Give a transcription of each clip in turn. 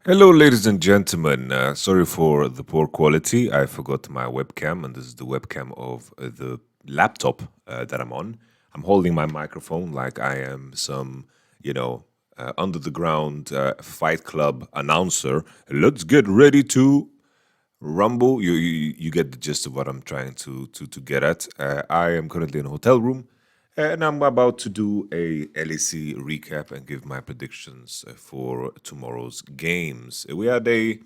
Hello, ladies and gentlemen. Sorry for the poor quality. I forgot my webcam, and this is the webcam of the laptop that I'm on. I'm holding my microphone like I am some, under the ground fight club announcer. Let's get ready to rumble. You get the gist of what I'm trying to get at. I am currently in a hotel room, and I'm about to do a LEC recap and give my predictions for tomorrow's games. We had a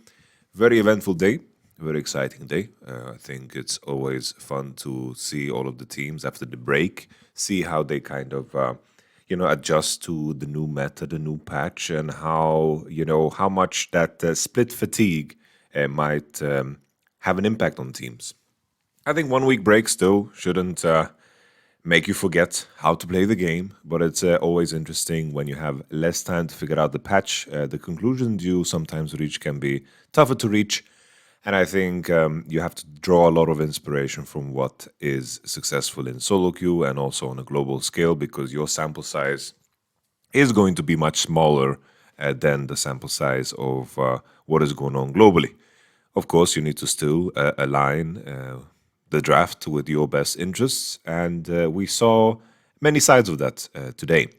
very eventful day, very exciting day. I think it's always fun to see all of the teams after the break, see how they kind of adjust to the new meta, the new patch, and how much that split fatigue might have an impact on teams. I think 1 week break still shouldn't make you forget how to play the game, but it's always interesting when you have less time to figure out the patch. The conclusions you sometimes reach can be tougher to reach, and I think you have to draw a lot of inspiration from what is successful in solo queue and also on a global scale because your sample size is going to be much smaller than the sample size of what is going on globally. Of course, you need to still align the draft with your best interests, and we saw many sides of that today.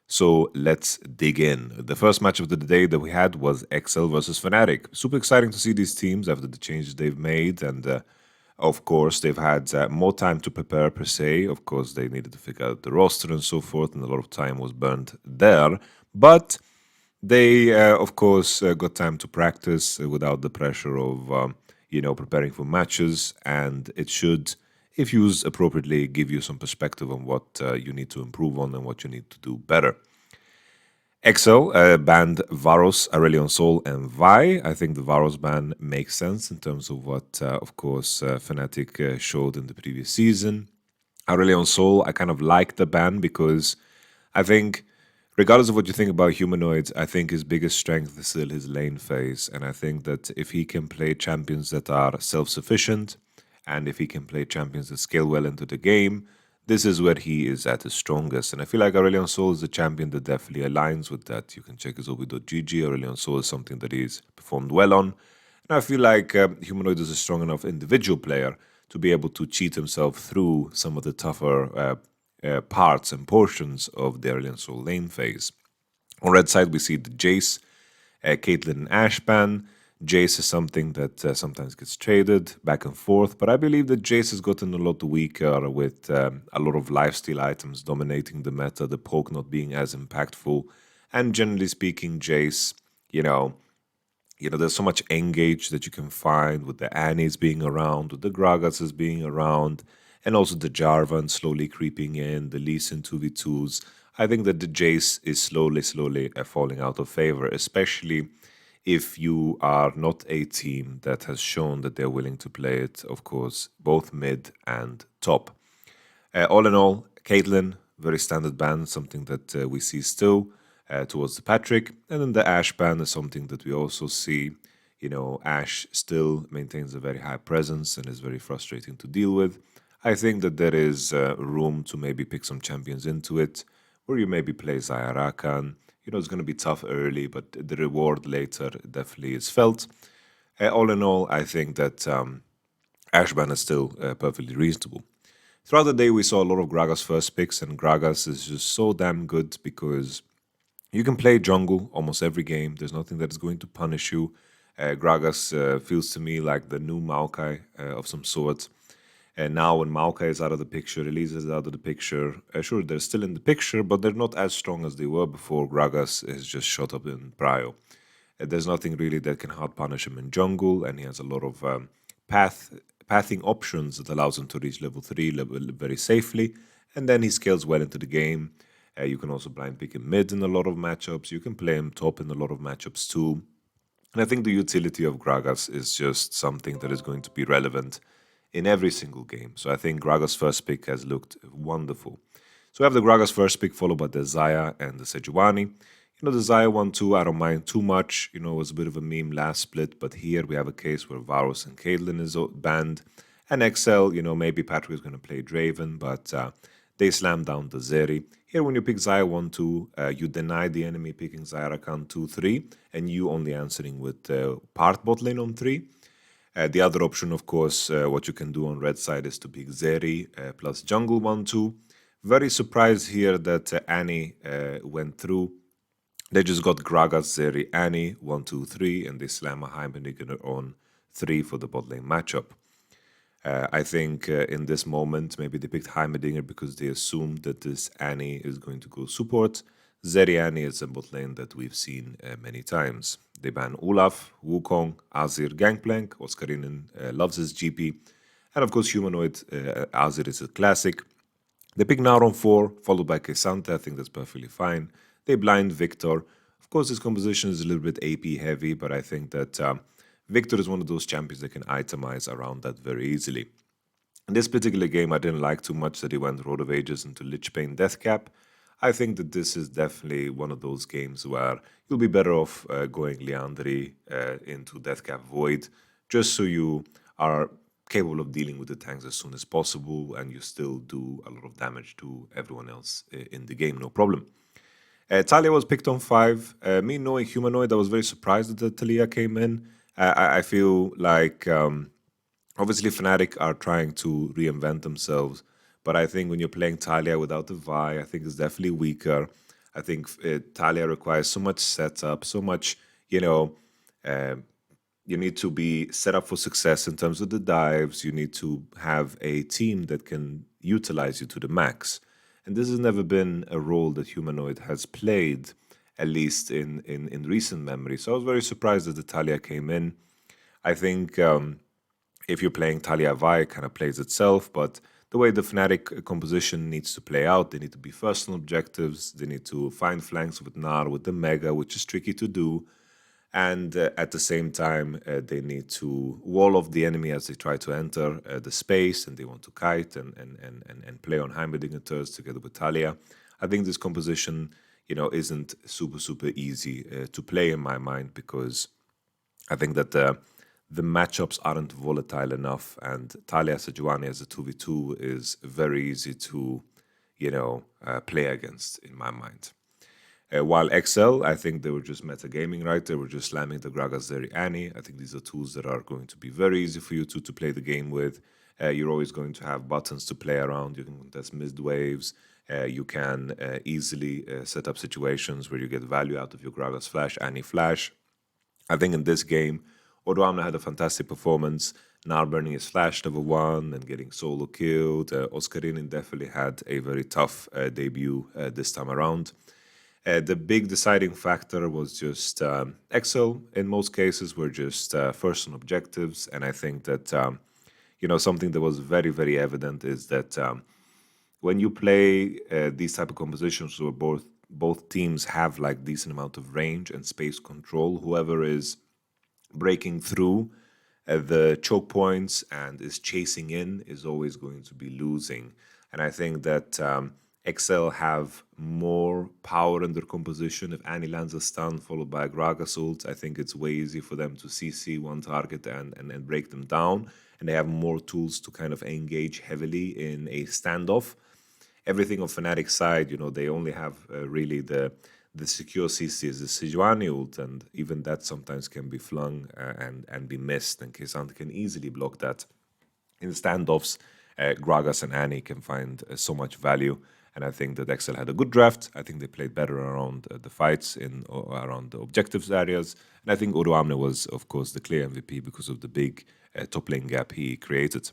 So let's dig in. The first match of the day that we had was XL versus Fnatic. Super exciting to see these teams after the changes they've made, and of course they've had more time to prepare per se. Of course, they needed to figure out the roster and so forth, and a lot of time was burned there. But they, of course, got time to practice without the pressure of, preparing for matches, and it should, if used appropriately, give you some perspective on what you need to improve on and what you need to do better. XL banned Varus, Aurelion Sol, and Vi. I think the Varus ban makes sense in terms of what, of course, Fnatic showed in the previous season. Aurelion Sol, I kind of like the ban because I think, regardless of what you think about humanoids, I think his biggest strength is still his lane phase. And I think that if he can play champions that are self sufficient and if he can play champions that scale well into the game, this is where he is at his strongest. And I feel like Aurelion Sol is a champion that definitely aligns with that. You can check his obi.gg. Aurelion Sol is something that he's performed well on. And I feel like Humanoid is a strong enough individual player to be able to cheat himself through some of the tougher parts and portions of the Aurelion Sol lane phase. On red side, we see the Jace, Caitlyn, and Ashe ban. Jace is something that sometimes gets traded back and forth, but I believe that Jace has gotten a lot weaker with a lot of lifesteal items dominating the meta, the poke not being as impactful, and generally speaking, Jace, there's so much engage that you can find with the Annies being around, with the Gragases being around, and also the Jarvan slowly creeping in, the Lee Sin 2v2s. I think that the Jace is slowly falling out of favor, especially if you are not a team that has shown that they're willing to play it, of course, both mid and top. All in all, Caitlyn, very standard ban, something that we see still towards the Patrick. And then the Ashe ban is something that we also see. Ashe still maintains a very high presence and is very frustrating to deal with. I think that there is room to maybe pick some champions into it, where you maybe play Zayarakan. It's going to be tough early, but the reward later definitely is felt. All in all, I think that Ashe ban is still perfectly reasonable. Throughout the day, we saw a lot of Gragas first picks, and Gragas is just so damn good because you can play jungle almost every game. There's nothing that is going to punish you. Gragas feels to me like the new Maokai of some sort. And now when Maokai is out of the picture, Elise is out of the picture, sure, they're still in the picture, but they're not as strong as they were before. Gragas is just shot up in prio. There's nothing really that can hard punish him in jungle, and he has a lot of pathing options that allows him to reach level 3 level very safely, and then he scales well into the game. You can also blind pick him mid in a lot of matchups. You can play him top in a lot of matchups too. And I think the utility of Gragas is just something that is going to be relevant in every single game. So I think Gragas' first pick has looked wonderful. So we have the Gragas first pick followed by the Zaya and the Sejuani. The Zaya 1-2, I don't mind too much. It was a bit of a meme last split, but here we have a case where Varus and Caitlyn is banned. And XL, maybe Patrick is going to play Draven, but They slam down the Zeri. Here, when you pick Xayah 1-2, you deny the enemy picking Xayah Rakan 2-3, and you only answering with part bot lane on 3. The other option, of course, what you can do on red side is to pick Zeri plus jungle 1-2. Very surprised here that Annie went through. They just got Gragas, Zeri, Annie 1-2-3, and they slam a Heimerdinger on 3 for the bot lane matchup. I think in this moment, maybe they picked Heimerdinger because they assumed that this Annie is going to go support. Zeri Annie is a bot lane that we've seen many times. They ban Olaf, Wukong, Azir, Gangplank. Oscarinen loves his GP. And of course, Humanoid, Azir is a classic. They pick Naur on 4, followed by Kesante. I think that's perfectly fine. They blind Victor. Of course, his composition is a little bit AP heavy, but I think that Victor is one of those champions that can itemize around that very easily. In this particular game, I didn't like too much that he went Road of Ages into Lich Bane Deathcap. I think that this is definitely one of those games where you'll be better off going Liandry into Deathcap Void, just so you are capable of dealing with the tanks as soon as possible and you still do a lot of damage to everyone else in the game, no problem. Talia was picked on 5. Me knowing Humanoid, I was very surprised that Talia came in. I feel like obviously Fnatic are trying to reinvent themselves, but I think when you're playing Talia without the Vi, I think it's definitely weaker. I think Talia requires so much setup, so much, you need to be set up for success in terms of the dives. You need to have a team that can utilize you to the max. And this has never been a role that Humanoid has played, at least in recent memory. So I was very surprised that the Talia came in. I think if you're playing Talia Vi, it kind of plays itself, but the way the Fnatic composition needs to play out, they need to be personal objectives, they need to find flanks with Gnar, with the Mega, which is tricky to do, and at the same time, they need to wall off the enemy as they try to enter the space, and they want to kite and play on Heimerdinger turrets together with Talia. I think this composition, isn't super easy to play in my mind, because I think that the matchups aren't volatile enough, and Talia Sejuani as a 2v2 is very easy to, play against in my mind. While XL, I think they were just metagaming, right? They were just slamming the Gragas, Zeri, Annie. I think these are tools that are going to be very easy for you to play the game with. You're always going to have buttons to play around. You can contest mid waves. You can easily set up situations where you get value out of your Gragas flash, Annie flash. I think in this game, Odoamne had a fantastic performance. Gnar burning his flash level 1 and getting solo killed. Oscarinin definitely had a very tough debut this time around. The big deciding factor was just Excel. In most cases, were just first on objectives, and I think that something that was very evident is that when you play these type of compositions where both teams have like decent amount of range and space control, whoever is breaking through the choke points and is chasing in is always going to be losing. And I think that XL have more power in their composition. If Annie lands a stun followed by a Gragas ult, I think it's way easier for them to CC one target and break them down. And they have more tools to kind of engage heavily in a standoff. Everything on Fnatic side, they only have really the secure CC is the Sejuani ult, and even that sometimes can be flung and be missed, and Kesant can easily block that. In standoffs, Gragas and Annie can find so much value, and I think that XL had a good draft. I think they played better around the fights around the objectives areas, and I think Odoamne was, of course, the clear MVP because of the big top lane gap he created.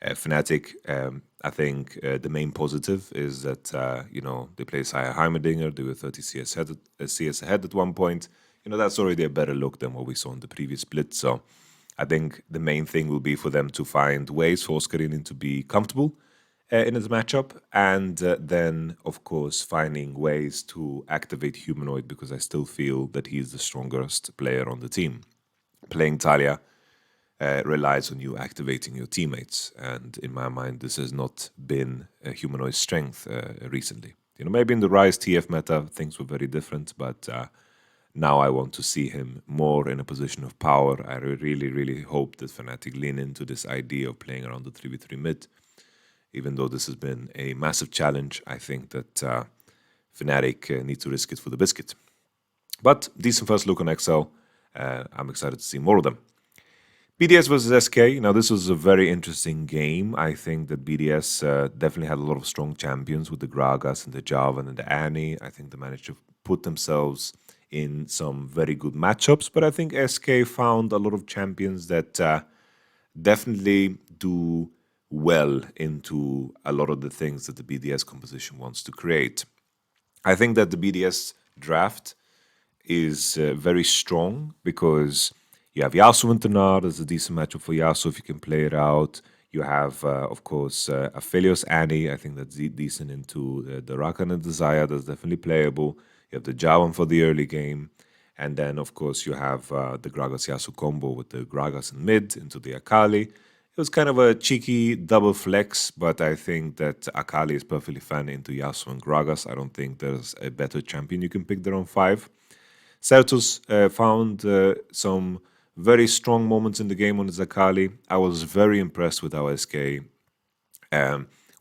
Fnatic, I think the main positive is that they play Saya Heimerdinger. They were 30 CS ahead at one point. That's already a better look than what we saw in the previous split. So I think the main thing will be for them to find ways for Oscarinin to be comfortable in his matchup, and then of course finding ways to activate Humanoid, because I still feel that he's the strongest player on the team. Playing Talia relies on you activating your teammates, and in my mind this has not been a Humanoid's strength recently. Maybe in the Rise TF meta things were very different, but now I want to see him more in a position of power. I really hope that Fnatic lean into this idea of playing around the 3v3 mid. even though this has been a massive challenge. I think that Fnatic need to risk it for the biscuit. But decent first look on XL. I'm excited to see more of them. BDS versus SK. Now, this was a very interesting game. I think that BDS definitely had a lot of strong champions with the Gragas and the Javan and the Annie. I think they managed to put themselves in some very good matchups. But I think SK found a lot of champions that definitely do well into a lot of the things that the BDS composition wants to create. I think that the BDS draft is very strong because you have Yasuo and Tanar. There's a decent matchup for Yasuo if you can play it out. You have, of course, Aphelios Annie. I think that's decent into the Rakan and the Zaya. That's definitely playable. You have the Javan for the early game. And then, of course, you have the Gragas Yasuo combo with the Gragas in mid into the Akali. It was kind of a cheeky double flex, but I think that Akali is perfectly fine into Yasuo and Gragas. I don't think there's a better champion you can pick there on 5. Certus found some very strong moments in the game on his Akali. I was very impressed with how SK,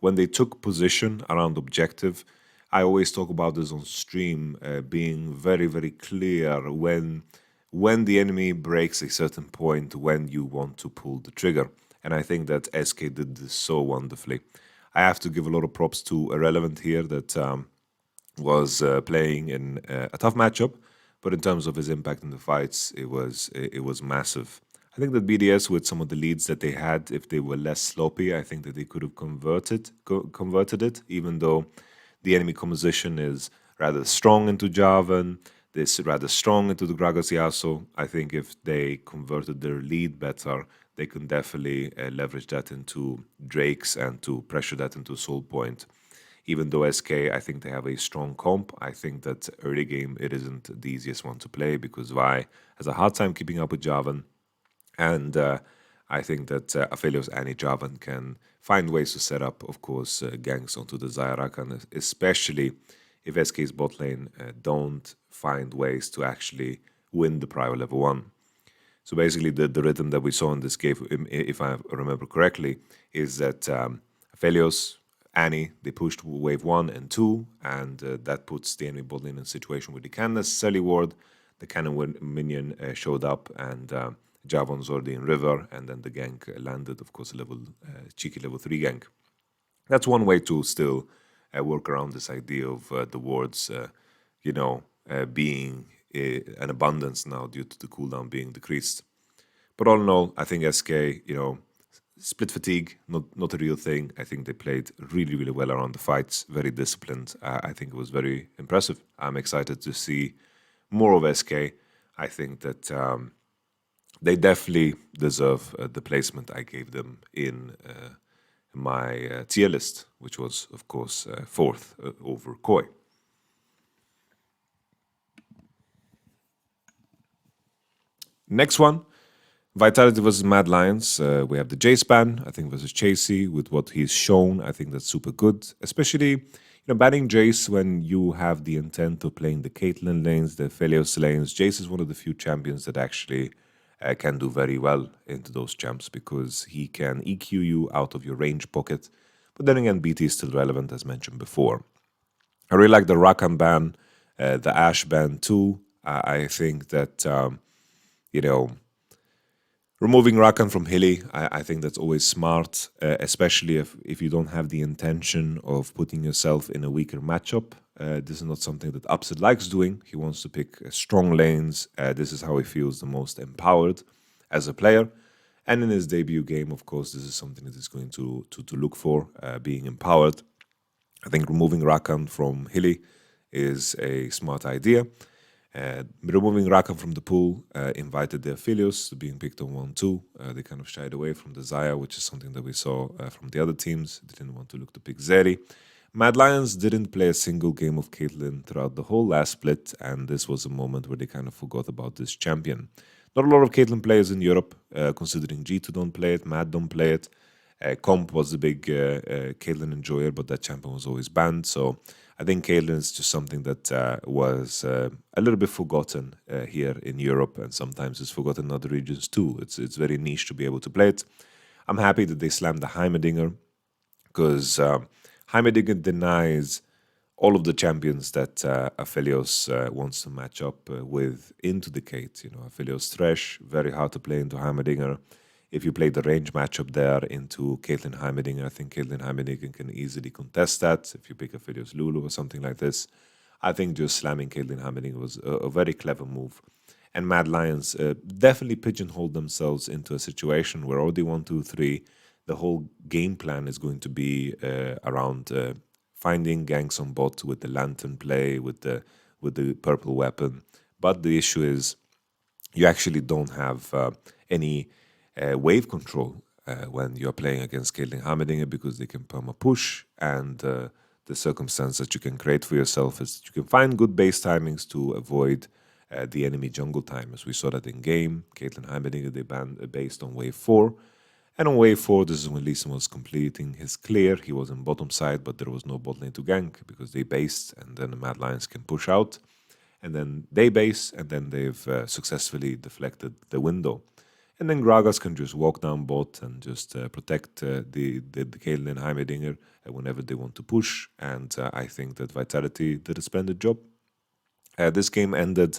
when they took position around objective, I always talk about this on stream, being very, very clear when the enemy breaks a certain point, when you want to pull the trigger. And I think that SK did this so wonderfully. I have to give a lot of props to Irrelevant here that was playing in a tough matchup, but in terms of his impact in the fights, it was massive. I think that BDS, with some of the leads that they had, if they were less sloppy, I think that they could have converted it, even though the enemy composition is rather strong into Javan, this rather strong into the Gragas Yasuo. I think if they converted their lead better, they can definitely leverage that into Drakes and to pressure that into a soul point. Even though SK, I think they have a strong comp, I think that early game it isn't the easiest one to play because Vi has a hard time keeping up with Javan. And I think that Aphelios and Javan can find ways to set up, of course, ganks onto the Zyrakan, especially if SK's bot lane don't find ways to actually win the prior level 1. So basically, the rhythm that we saw in this game, if I remember correctly, is that Aphelios, Annie, they pushed wave 1 and 2, and that puts the enemy bot lane in a situation where they can't necessarily ward. The cannon minion showed up, and Javan's already in river, and then the gank landed, of course, a cheeky level 3 gank. That's one way to still work around this idea of the wards, being an abundance now due to the cooldown being decreased. But all in all, I think SK, split fatigue, not a real thing. I think they played really, really well around the fights, very disciplined. I think it was very impressive. I'm excited to see more of SK. I think that they definitely deserve the placement I gave them in my tier list, which was, of course, 4th over Koi. Next one, Vitality versus Mad Lions. We have the Jace ban, I think, versus Chasey. With what he's shown, I think that's super good. Especially, banning Jace when you have the intent of playing the Caitlyn lanes, the Phelios lanes. Jace is one of the few champions that actually can do very well into those champs because he can EQ you out of your range pocket. But then again, BT is still relevant, as mentioned before. I really like the Rakan ban, the Ashe ban too. I think that, removing Rakan from Hilly, I think that's always smart, especially if you don't have the intention of putting yourself in a weaker matchup. This is not something that Upset likes doing. He wants to pick strong lanes. This is how he feels the most empowered as a player. And in his debut game, of course, this is something that he's going to look for, being empowered. I think removing Rakan from Hilly is a smart idea. Removing Rakan from the pool invited the Aphelios to being picked on 1-2. They kind of shied away from the Zaya, which is something that we saw from the other teams. They didn't want to look to pick Zeri. Mad Lions didn't play a single game of Caitlyn throughout the whole last split, and this was a moment where they kind of forgot about this champion. Not a lot of Caitlyn players in Europe, considering G2 don't play it, Mad don't play it. Comp was the big Caitlyn enjoyer, but that champion was always banned, so I think Caitlyn is just something that was a little bit forgotten here in Europe, and sometimes it's forgotten in other regions too. It's very niche to be able to play it. I'm happy that they slammed the Heimerdinger. because Heimerdinger denies all of the champions that Aphelios wants to match up with into the Kate. You know, Aphelios Thresh, very hard to play into Heimerdinger. If you play the range matchup there into Caitlyn Heimerdinger, I think Caitlyn Heimerdinger can easily contest that. If you pick Aphelios Lulu or something like this, I think just slamming Caitlyn Heimerdinger was a very clever move. And Mad Lions definitely pigeonholed themselves into a situation where already 1, 2, 3, the whole game plan is going to be around finding ganks on bot with the lantern play, with the purple weapon. But the issue is you actually don't have any wave control when you're playing against Caitlyn Heimerdinger because they can perma push, and the circumstance that you can create for yourself is that you can find good base timings to avoid the enemy jungle timers. We saw that in game. Caitlyn Heimerdinger, they banned based on wave 4. And on wave 4, this is when Lee Sin was completing his clear. He was in bottom side, but there was no bot lane to gank because they based, and then the Mad Lions can push out. And then they base, and then they've successfully deflected the window. And then Gragas can just walk down bot and just protect the Caitlyn Heimerdinger whenever they want to push. And I think that Vitality did a splendid job. This game ended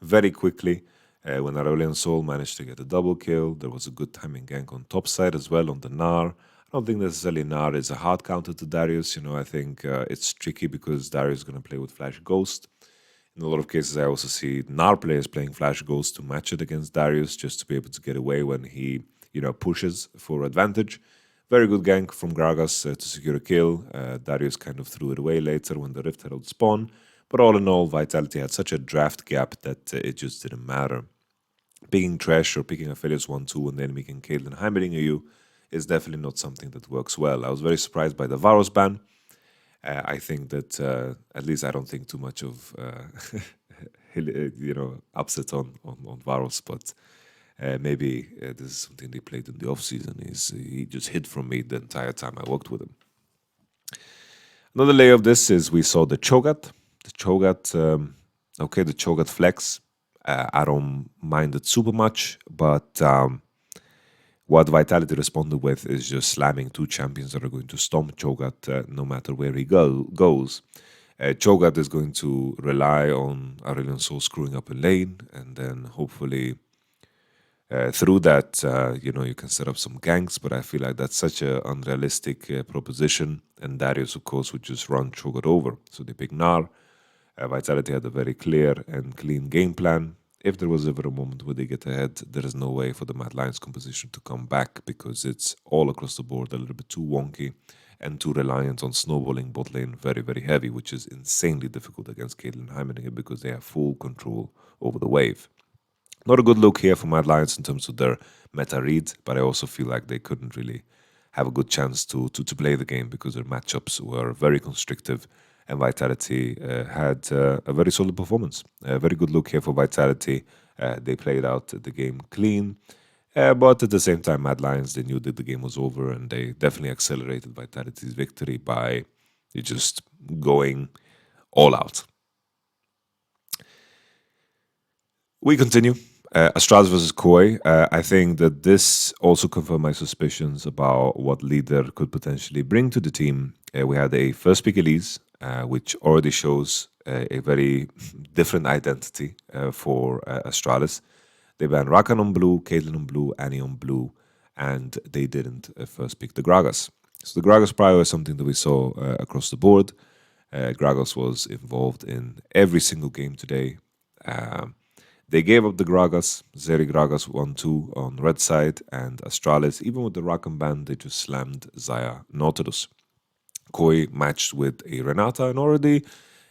very quickly when Aurelion Sol managed to get a double kill. There was a good timing gank on top side as well on the Gnar. I don't think necessarily Gnar is a hard counter to Darius. You know, I think it's tricky because Darius is going to play with Flash Ghost. In a lot of cases, I also see Gnar players playing Flash Ghost to match it against Darius just to be able to get away when he, pushes for advantage. Very good gank from Gragas to secure a kill. Darius kind of threw it away later when the Rift Herald spawned. But all in all, Vitality had such a draft gap that it just didn't matter. Picking Trash or picking Aphelios 1-2 and then making Caitlyn Heimerdinger you is definitely not something that works well. I was very surprised by the Varus ban. I think that at least I don't think too much of upset on Varus, but maybe this is something they played in the off season. He just hid from me the entire time I worked with him. Another layer of this is we saw the Cho'Gath. The Cho'Gath, the Cho'Gath flex. I don't mind it super much, but what Vitality responded with is just slamming 2 champions that are going to stomp Cho'Gath no matter where he goes. Cho'Gath is going to rely on Aurelion Sol screwing up a lane, and then hopefully through that, you can set up some ganks, but I feel like that's such an unrealistic proposition, and Darius, of course, would just run Cho'Gath over. So they pick Gnar. Vitality had a very clear and clean game plan. If there was ever a moment where they get ahead, there is no way for the Mad Lions composition to come back because it's all across the board a little bit too wonky and too reliant on snowballing bot lane very, very heavy, which is insanely difficult against Caitlyn Heimerdinger because they have full control over the wave. Not a good look here for Mad Lions in terms of their meta read, but I also feel like they couldn't really have a good chance to play the game because their matchups were very constrictive, and Vitality had a very solid performance. A very good look here for Vitality. They played out the game clean, but at the same time, Mad Lions, they knew that the game was over, and they definitely accelerated Vitality's victory by just going all out. We continue. Astralis versus Koi. I think that this also confirmed my suspicions about what Leader could potentially bring to the team. We had a first pick Elise, which already shows a very different identity for Astralis. They banned Rakan on blue, Caitlyn on blue, Annie on blue, and they didn't first pick the Gragas. So the Gragas prio is something that we saw across the board. Gragas was involved in every single game today. They gave up the Gragas, Zeri Gragas 1-2 on red side, and Astralis, even with the Rakan ban, they just slammed Xayah Nautilus. Koi matched with a Renata, and already,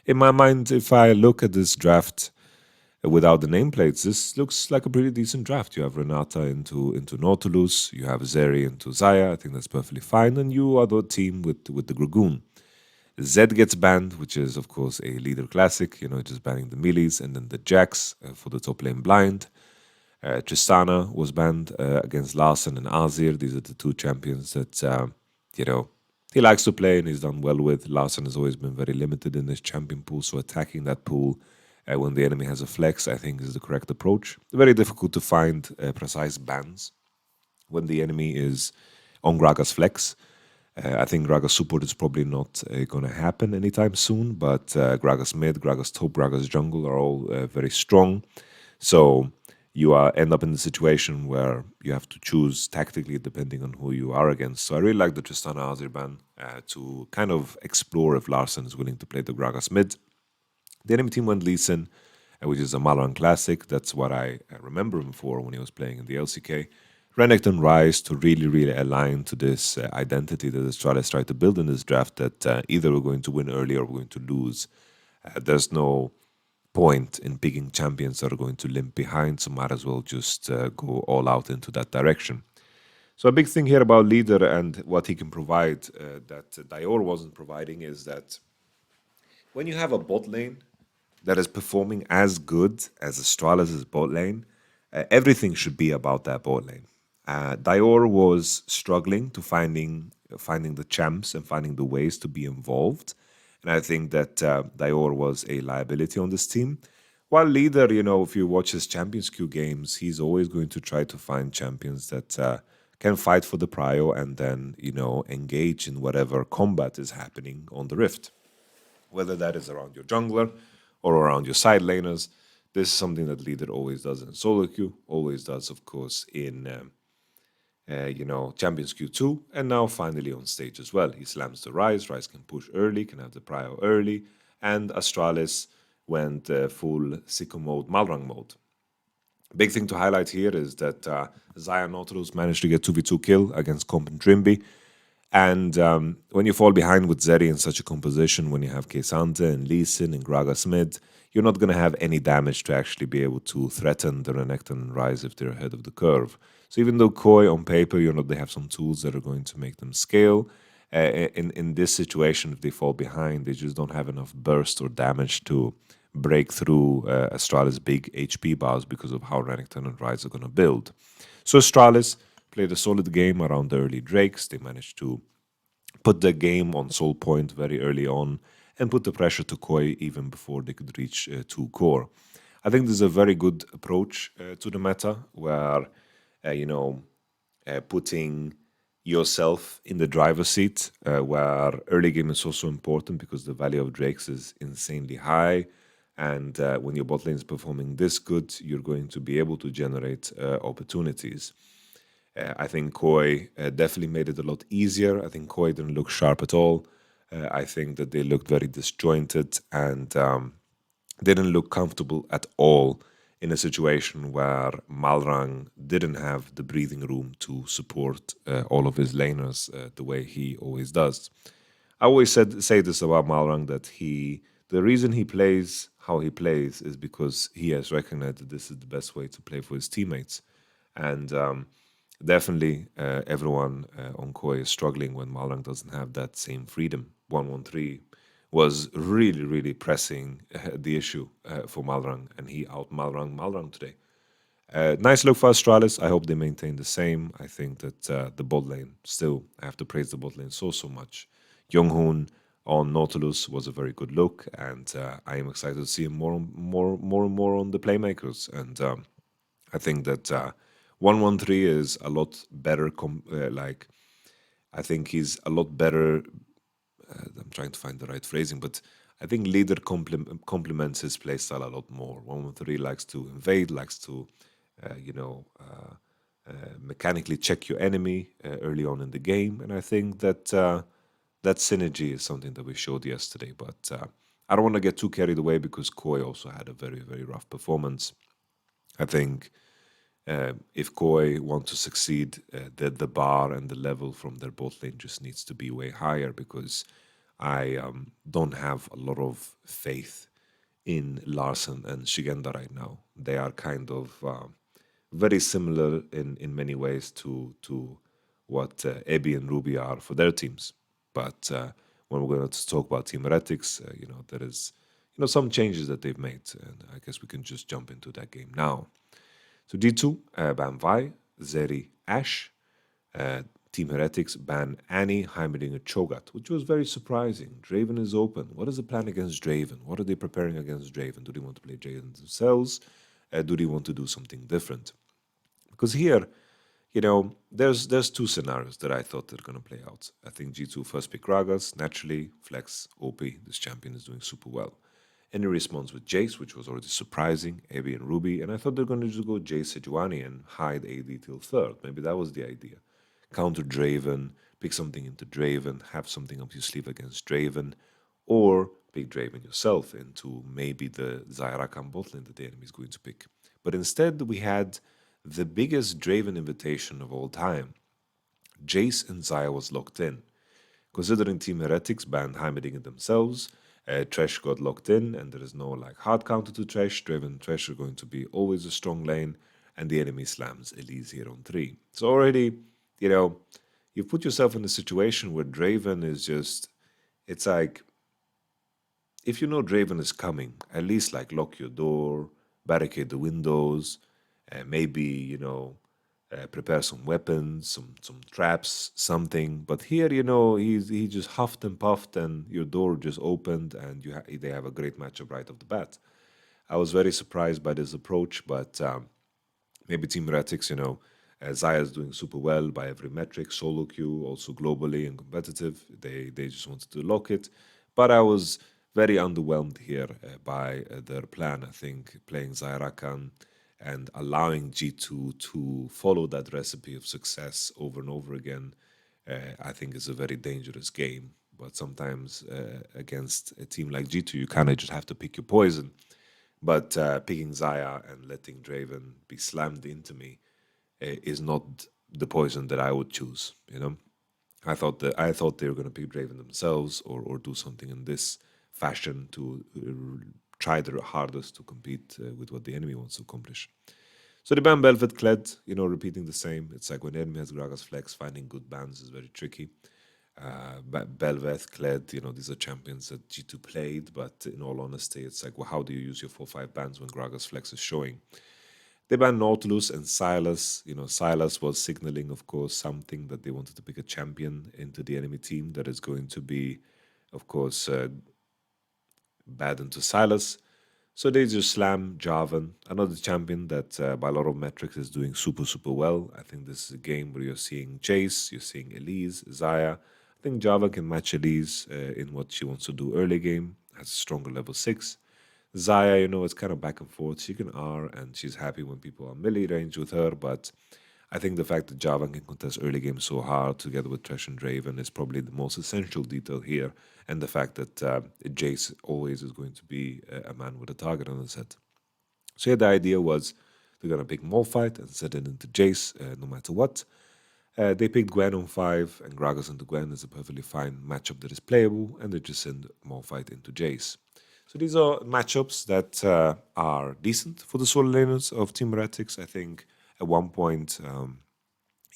in my mind, if I look at this draft without the nameplates, this looks like a pretty decent draft. You have Renata into Nautilus, you have Zeri into Xayah, I think that's perfectly fine, and you are the team with the Dragoon. Zed gets banned, which is, of course, a Leader classic, just banning the melees, and then the Jax for the top lane blind. Tristana was banned against Larsen and Azir. These are the 2 champions that, he likes to play and he's done well with. Larsen has always been very limited in his champion pool, so attacking that pool when the enemy has a flex, I think, is the correct approach. Very difficult to find precise bans when the enemy is on Gragas flex. I think Gragas support is probably not going to happen anytime soon, but Gragas mid, Gragas top, Gragas jungle are all very strong. So you end up in the situation where you have to choose tactically depending on who you are against. So I really like the Tristana Azir to kind of explore if Larsen is willing to play the Gragas mid. The enemy team went Lee Sin, which is a Malran classic. That's what I remember him for when he was playing in the LCK. Renekton Rise to really align to this identity that Astralis tried to build in this draft, that either we're going to win early or we're going to lose. There's no point in picking champions that are going to limp behind, so might as well just go all out into that direction. So a big thing here about Leader and what he can provide that Dior wasn't providing is that when you have a bot lane that is performing as good as Astralis' bot lane, everything should be about that bot lane. Dior was struggling to finding the champs and finding the ways to be involved, and I think that Dior was a liability on this team. While Leader, if you watch his Champions Queue games, he's always going to try to find champions that can fight for the prio and then engage in whatever combat is happening on the Rift, whether that is around your jungler or around your side laners. This is something that Leader always does in solo queue, always does, of course, in Champions Q2, and now finally on stage as well. He slams the Rise. Rise can push early, can have the prio early, and Astralis went full sicko mode, Malrang mode. Big thing to highlight here is that Xayah Nautilus managed to get 2v2 kill against Comp and Trimby. And when you fall behind with Zeri in such a composition, when you have Kesante and Lee Sin and Gragas mid, you're not going to have any damage to actually be able to threaten the Renekton and Rise if they're ahead of the curve. So even though Koi on paper, they have some tools that are going to make them scale, in this situation, if they fall behind, they just don't have enough burst or damage to break through Astralis' big HP bars because of how Renekton and Rise are going to build. So Astralis played a solid game around the early Drakes. They managed to put the game on Soul Point very early on and put the pressure to Koi even before they could reach 2 core. I think this is a very good approach to the meta where, putting yourself in the driver's seat, where early game is also important because the value of Drakes is insanely high. And when your bot lane is performing this good, you're going to be able to generate opportunities. I think Koi definitely made it a lot easier. I think Koi didn't look sharp at all. I think that they looked very disjointed and didn't look comfortable at all in a situation where Malrang didn't have the breathing room to support all of his laners the way he always does. I always say this about Malrang, that the reason he plays how he plays is because he has recognized that this is the best way to play for his teammates. And definitely everyone on Koi is struggling when Malrang doesn't have that same freedom. 113 was really pressing the issue for Malrang, and he out Malrang today. Nice look for Astralis. I hope they maintain the same. I think that the bot lane, still, I have to praise the bot lane so much. Younghoon on Nautilus was a very good look, and I am excited to see him more and more on the playmakers. And I think that 113 is a lot better. I think he's a lot better. I'm trying to find the right phrasing, but I think Leader complements his playstyle a lot more. 113 likes to invade, likes to, mechanically check your enemy early on in the game, and I think that that synergy is something that we showed yesterday. But I don't want to get too carried away because Koi also had a very rough performance. I think if Koi want to succeed, the bar and the level from their bot lane just needs to be way higher, because I don't have a lot of faith in Larsen and Shigenda right now. They are kind of very similar in many ways to what Ebi and Ruby are for their teams. But when we're going to talk about Team Heretics, there is some changes that they've made, and I guess we can just jump into that game now. So D2 ban Vi, Zeri, Ashe. Team Heretics ban Annie, Heimerdinger, Cho'Gath, which was very surprising. Draven is open. What is the plan against Draven? What are they preparing against Draven? Do they want to play Draven themselves? Do they want to do something different? Because here, there's two scenarios that I thought are going to play out. I think G2 first pick Gragas, naturally, flex, OP, this champion is doing super well. And he responds with Jace, which was already surprising, AB and Ruby, and I thought they're going to just go Jace Sejuani and hide AD till third. Maybe that was the idea. Counter Draven, pick something into Draven, have something up your sleeve against Draven, or pick Draven yourself into maybe the Zyrakan bot lane that the enemy is going to pick. But instead, we had the biggest Draven invitation of all time. Jace and Zaya was locked in. Considering Team Heretics banned Heimerdinger themselves, Thresh got locked in, and there is no hard counter to Thresh. Draven and Thresh are going to be always a strong lane, and the enemy slams Elise here on 3. So already, you put yourself in a situation where Draven is just, it's like, if you know Draven is coming, at least lock your door, barricade the windows, maybe, prepare some weapons, some traps, something. But here, he just huffed and puffed, and your door just opened, and they have a great matchup right off the bat. I was very surprised by this approach, but maybe Team Heretics, Zaya is doing super well by every metric, solo queue, also globally and competitive. They just wanted to lock it. But I was very underwhelmed here by their plan. I think playing Zyrakan and allowing G2 to follow that recipe of success over and over again, I think is a very dangerous game. But sometimes against a team like G2, you kind of just have to pick your poison. But picking Zaya and letting Draven be slammed into me is not the poison that I would choose. I thought they were going to pick Draven themselves or do something in this fashion to try their hardest to compete with what the enemy wants to accomplish. So the ban Belvet Kled, repeating the same. It's like when the enemy has Gragas Flex, finding good bans is very tricky. Belveth, Kled, these are champions that G2 played, but in all honesty, it's like, well, how do you use your 4-5 bans when Gragas Flex is showing? They banned Nautilus and Silas. Silas was signaling, of course, something that they wanted to pick a champion into the enemy team that is going to be, of course, bad into Silas. So they just slam Jarvan, another champion that by a lot of metrics is doing super, super well. I think this is a game where you're seeing Jace, you're seeing Elise, Zaya. I think Jarvan can match Elise in what she wants to do early game, has a stronger level 6. Zaya, it's kind of back and forth. She can R, and she's happy when people are melee range with her, but I think the fact that Jarvan can contest early game so hard together with Thresh and Draven is probably the most essential detail here, and the fact that Jace always is going to be a man with a target on his head. So yeah, the idea was they're going to pick Malphite and set it into Jace no matter what. They picked Gwen on 5, and Gragas into Gwen is a perfectly fine matchup that is playable, and they just send Malphite into Jace. So these are matchups that are decent for the solo laners of Team Heretics. I think at one point,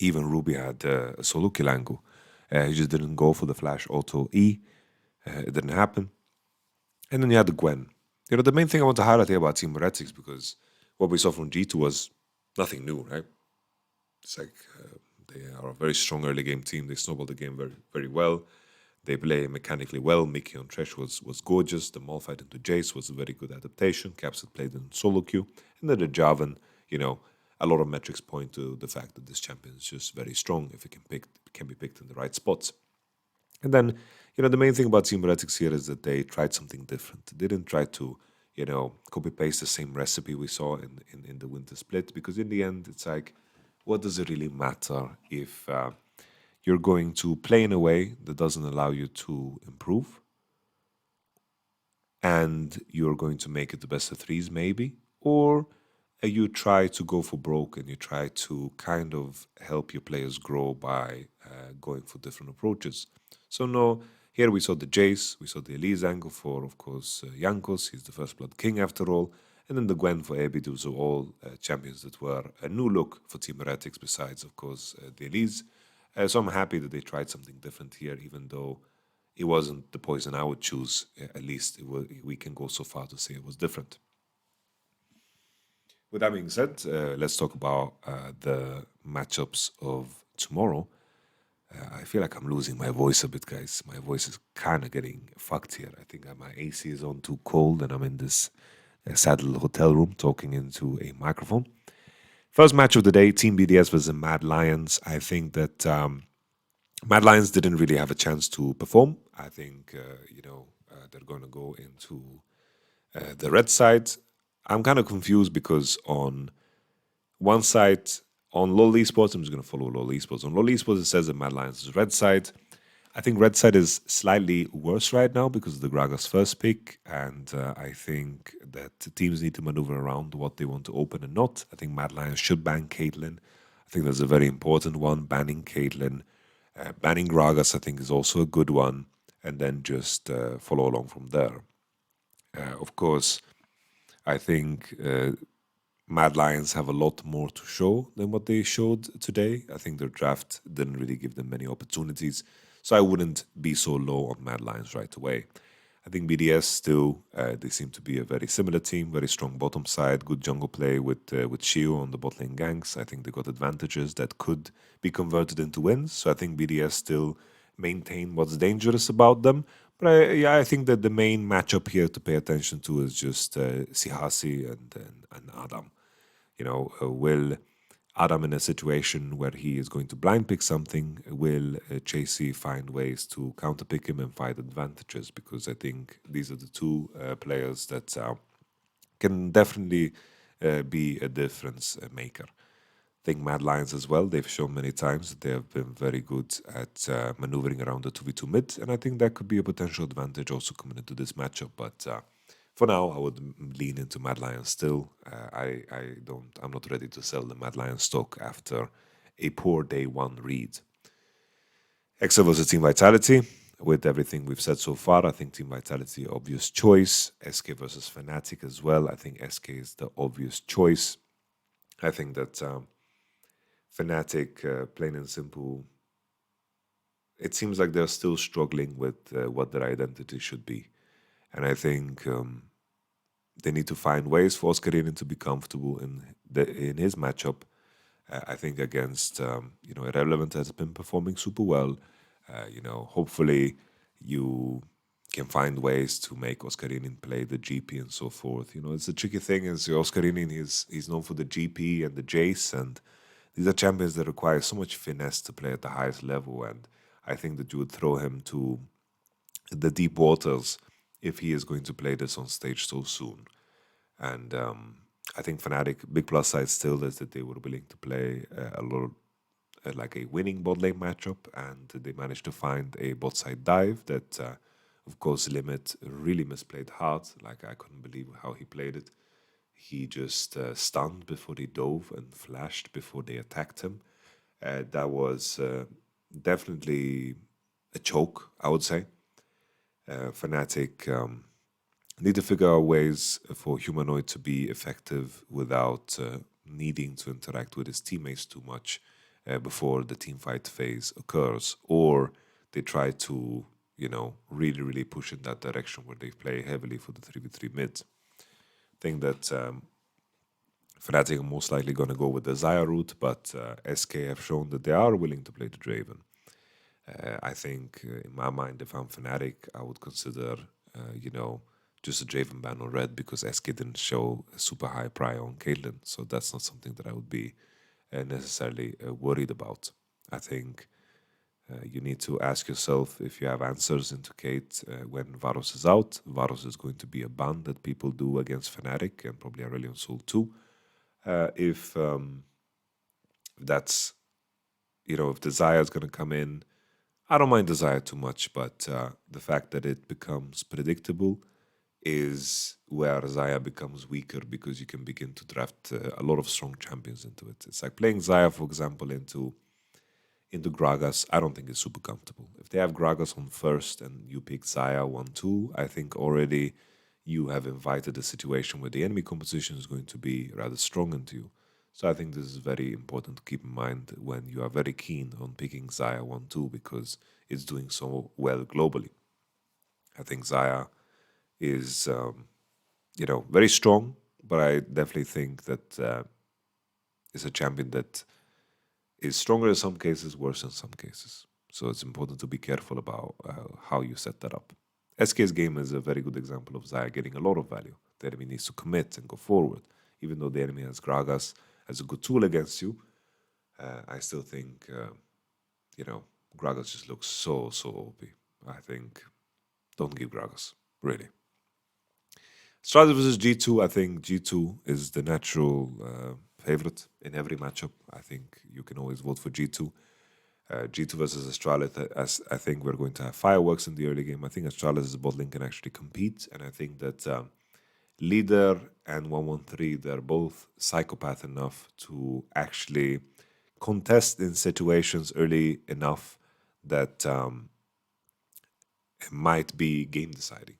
even Ruby had a solo kill angle. He just didn't go for the flash auto E. It didn't happen. And then you had the Gwen. The main thing I want to highlight here about Team Heretics, because what we saw from G2 was nothing new, right? It's like they are a very strong early game team. They snowballed the game very, very well. They play mechanically well. Mickey on Thresh was gorgeous. The Malphite into Jace was a very good adaptation. Caps had played in solo queue. And then the Jarvan, a lot of metrics point to the fact that this champion is just very strong if it can be picked in the right spots. And then, the main thing about Team Heretics here is that they tried something different. They didn't try to, copy-paste the same recipe we saw in the winter split, because in the end, it's like, what does it really matter if you're going to play in a way that doesn't allow you to improve, and you're going to make it the best of threes maybe, or you try to go for broke and you try to kind of help your players grow by going for different approaches. So no, here we saw the Jace, we saw the Elise angle for, of course, Jankos. He's the first blood king after all. And then the Gwen for Abi. Those are all champions that were a new look for Team Heretics besides, of course, the Elise. So I'm happy that they tried something different here, even though it wasn't the poison I would choose. At least we can go so far to say it was different. With that being said, let's talk about the matchups of tomorrow. I feel like I'm losing my voice a bit, guys. My voice is kind of getting fucked here. I think my AC is on too cold, and I'm in this sad little hotel room talking into a microphone. First match of the day, Team BDS versus Mad Lions. I think that Mad Lions didn't really have a chance to perform. I think, they're going to go into the red side. I'm kind of confused because on one side, on LoL Esports, I'm just going to follow LoL Esports. On LoL Esports, it says that Mad Lions is red side. I think red side is slightly worse right now because of the Gragas first pick, and I think that teams need to maneuver around what they want to open and not. I think Mad Lions should ban Caitlyn. I think that's a very important one, banning Caitlyn. Banning Gragas, I think, is also a good one, and then just follow along from there. Of course, I think Mad Lions have a lot more to show than what they showed today. I think their draft didn't really give them many opportunities, so I wouldn't be so low on Mad Lions right away. I think BDS still, they seem to be a very similar team, very strong bottom side, good jungle play with Shio on the bot lane ganks. I think they got advantages that could be converted into wins, so I think BDS still maintain what's dangerous about them. But I think that the main matchup here to pay attention to is just Sihasi and Adam. Will Adam in a situation where he is going to blind pick something, will Chasey find ways to counterpick him and find advantages? Because I think these are the two players that can definitely be a difference maker. I think Mad Lions as well, they've shown many times that they have been very good at maneuvering around the 2v2 mid, and I think that could be a potential advantage also coming into this matchup, but for now, I would lean into Mad Lions still. I'm not ready to sell the Mad Lions stock after a poor day one read. Excel versus Team Vitality. With everything we've said so far, I think Team Vitality obvious choice. SK versus Fnatic as well. I think SK is the obvious choice. I think that Fnatic, plain and simple, it seems like they're still struggling with what their identity should be. And I think they need to find ways for Oscarinin to be comfortable in his matchup. I think against Irrelevant has been performing super well. Hopefully you can find ways to make Oscarinin play the GP and so forth. It's a tricky thing. Is Oscarinin he's known for the GP and the Jace, and these are champions that require so much finesse to play at the highest level. And I think that you would throw him to the deep waters if he is going to play this on stage so soon. And I think Fnatic, big plus side still is that they were willing to play a lot like a winning bot lane matchup, and they managed to find a bot side dive that, of course, Limit really misplayed hard. Like, I couldn't believe how he played it. He just stunned before they dove and flashed before they attacked him. That was definitely a choke, I would say. Fnatic need to figure out ways for Humanoid to be effective without needing to interact with his teammates too much before the team fight phase occurs, or they try to, really, really push in that direction where they play heavily for the 3v3 mid. I think that Fnatic are most likely going to go with the Xayah route, but SK have shown that they are willing to play the Draven. I think, in my mind, if I'm Fnatic, I would consider, just a Draven ban on red because SK didn't show a super high prior on Caitlyn, so that's not something that I would be necessarily worried about. I think you need to ask yourself if you have answers into Kate when Varus is out. Varus is going to be a ban that people do against Fnatic and probably Aurelion Soul too. If that's, if the Xayah is going to come in, I don't mind the Xayah too much, but the fact that it becomes predictable is where Xayah becomes weaker because you can begin to draft a lot of strong champions into it. It's like playing Xayah, for example, into Gragas. I don't think it's super comfortable. If they have Gragas on first and you pick Xayah 1-2, I think already you have invited a situation where the enemy composition is going to be rather strong into you. So I think this is very important to keep in mind when you are very keen on picking Xayah 1-2 because it's doing so well globally. I think Xayah is, very strong, but I definitely think that it's a champion that is stronger in some cases, worse in some cases. So it's important to be careful about how you set that up. SK's game is a very good example of Xayah getting a lot of value. The enemy needs to commit and go forward. Even though the enemy has Gragas, as a good tool against you. I still think, Gragas just looks so OP. I think don't give Gragas, really. Astralis versus G2, I think G2 is the natural favorite in every matchup. I think you can always vote for G2. G2 versus Astralis, as I think we're going to have fireworks in the early game. I think Astralis as a bot lane can actually compete, and I think that Leader and 113, they're both psychopath enough to actually contest in situations early enough that it might be game deciding.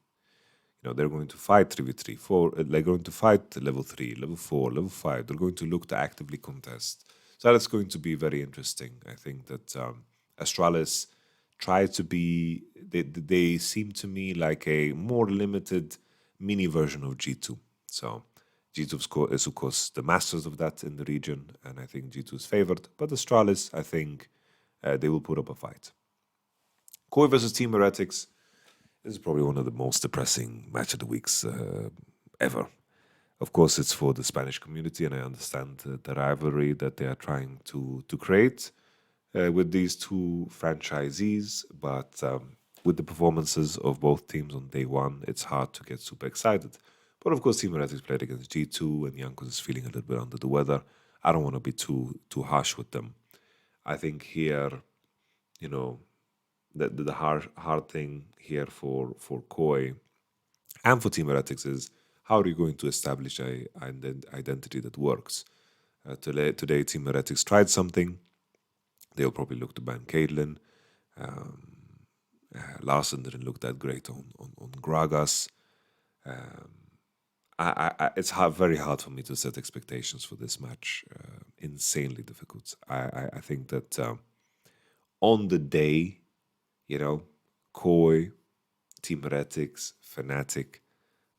They're going to fight 3v3, 4, they're going to fight level 3, level 4, level 5. They're going to look to actively contest. So that's going to be very interesting. I think that Astralis try to be, they seem to me like a more limited mini version of G2. So G2 is, of course, the masters of that in the region, and I think G2 is favored. But Astralis, I think they will put up a fight. Koi versus Team Heretics. This is probably one of the most depressing match of the weeks ever. Of course, it's for the Spanish community, and I understand the rivalry that they are trying to create with these two franchisees. But with the performances of both teams on day one, it's hard to get super excited. But of course, Team Heretics played against G2, and Jankos is feeling a little bit under the weather. I don't want to be too harsh with them. I think here, the hard thing here for Koi and for Team Heretics is how are you going to establish an identity that works? Today, Team Heretics tried something. They'll probably look to ban Caitlyn. Larson didn't look that great on Gragas. It's very hard for me to set expectations for this match. Insanely difficult. I think that on the day, Koi, Team Heretics, Fnatic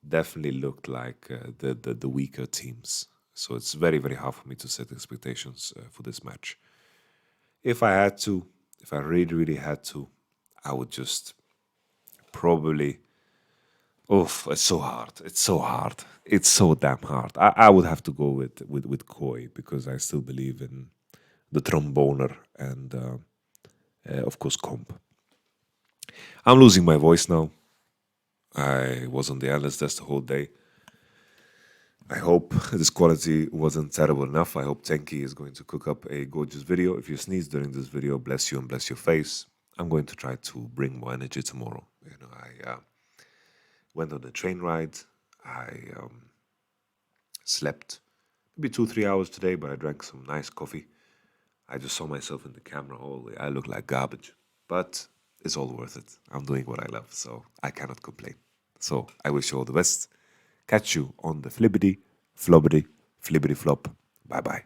definitely looked like the weaker teams. So it's very, very hard for me to set expectations for this match. If I really, really had to, I would just probably... Oof, it's so hard. It's so hard. It's so damn hard. I would have to go with Koi because I still believe in the tromboner and, of course, Comp. I'm losing my voice now. I was on the analyst desk the whole day. I hope this quality wasn't terrible enough. I hope Tenki is going to cook up a gorgeous video. If you sneeze during this video, bless you and bless your face. I'm going to try to bring more energy tomorrow. I went on a train ride. I slept maybe 2-3 hours today, but I drank some nice coffee. I just saw myself in the camera. Holy, I look like garbage. But it's all worth it. I'm doing what I love, so I cannot complain. So I wish you all the best. Catch you on the flibbity, flobbity, flibbity flop. Bye-bye.